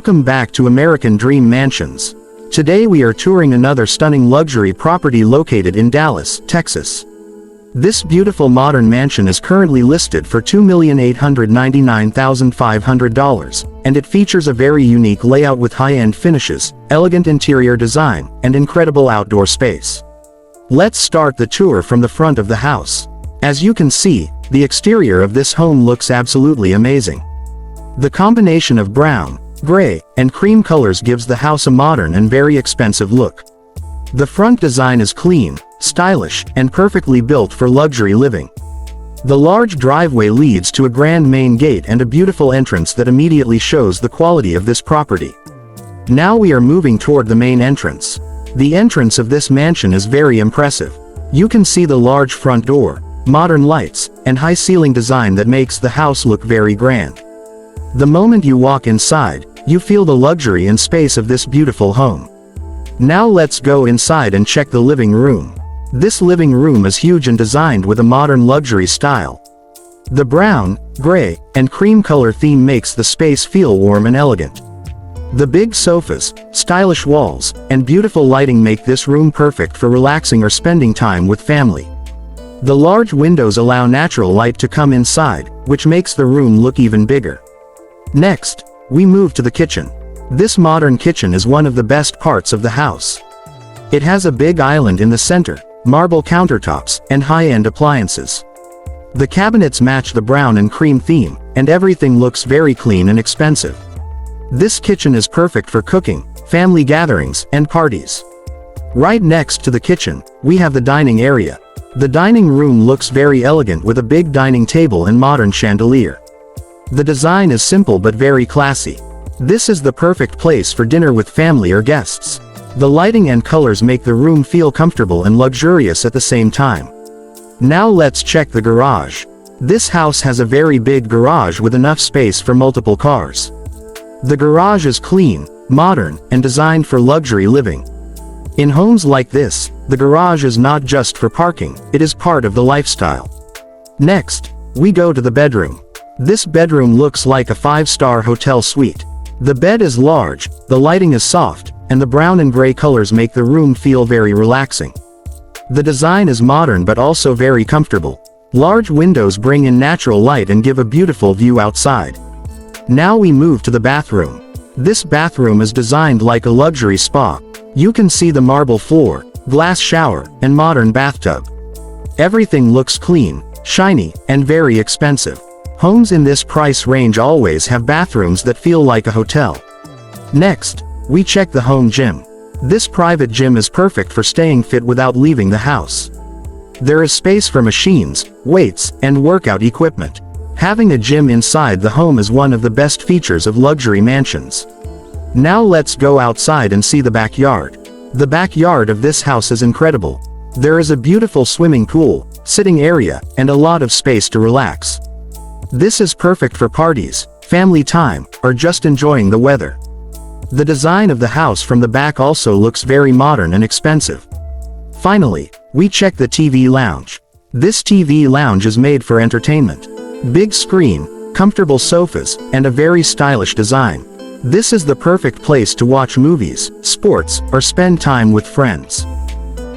Welcome back to American Dream Mansions. Today we are touring another stunning luxury property located in Dallas, Texas. This beautiful modern mansion is currently listed for $2,899,500, and it features a very unique layout with high-end finishes, elegant interior design, and incredible outdoor space. Let's start the tour from the front of the house. As you can see, the exterior of this home looks absolutely amazing. The combination of brown, gray, and cream colors gives the house a modern and very expensive look. The front design is clean, stylish, and perfectly built for luxury living. The large driveway leads to a grand main gate and a beautiful entrance that immediately shows the quality of this property. Now we are moving toward the main entrance. The entrance of this mansion is very impressive. You can see the large front door, modern lights, and high ceiling design that makes the house look very grand. The moment you walk inside, you feel the luxury and space of this beautiful home. Now let's go inside and check the living room. This living room is huge and designed with a modern luxury style. The brown, gray, and cream color theme makes the space feel warm and elegant. The big sofas, stylish walls, and beautiful lighting make this room perfect for relaxing or spending time with family. The large windows allow natural light to come inside, which makes the room look even bigger. Next, we move to the kitchen. This modern kitchen is one of the best parts of the house. It has a big island in the center, marble countertops, and high-end appliances. The cabinets match the brown and cream theme, and everything looks very clean and expensive. This kitchen is perfect for cooking, family gatherings, and parties. Right next to the kitchen, we have the dining area. The dining room looks very elegant with a big dining table and modern chandelier. The design is simple but very classy. This is the perfect place for dinner with family or guests. The lighting and colors make the room feel comfortable and luxurious at the same time. Now let's check the garage. This house has a very big garage with enough space for multiple cars. The garage is clean, modern, and designed for luxury living. In homes like this, the garage is not just for parking, it is part of the lifestyle. Next, we go to the bedroom. This bedroom looks like a 5-star hotel suite. The bed is large, the lighting is soft, and the brown and gray colors make the room feel very relaxing. The design is modern but also very comfortable. Large windows bring in natural light and give a beautiful view outside. Now we move to the bathroom. This bathroom is designed like a luxury spa. You can see the marble floor, glass shower, and modern bathtub. Everything looks clean, shiny, and very expensive. Homes in this price range always have bathrooms that feel like a hotel. Next, we check the home gym. This private gym is perfect for staying fit without leaving the house. There is space for machines, weights, and workout equipment. Having a gym inside the home is one of the best features of luxury mansions. Now let's go outside and see the backyard. The backyard of this house is incredible. There is a beautiful swimming pool, sitting area, and a lot of space to relax. This is perfect for parties, family time, or just enjoying the weather. The design of the house from the back also looks very modern and expensive. Finally, we check the TV lounge. This TV lounge is made for entertainment. Big screen, comfortable sofas, and a very stylish design. This is the perfect place to watch movies, sports, or spend time with friends.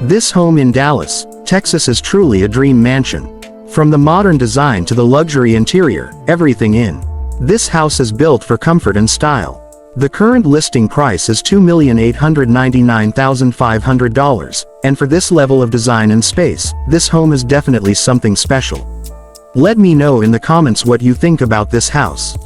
This home in Dallas, Texas is truly a dream mansion. From the modern design to the luxury interior, everything in this house is built for comfort and style. The current listing price is $2,899,500, and for this level of design and space, this home is definitely something special. Let me know in the comments what you think about this house.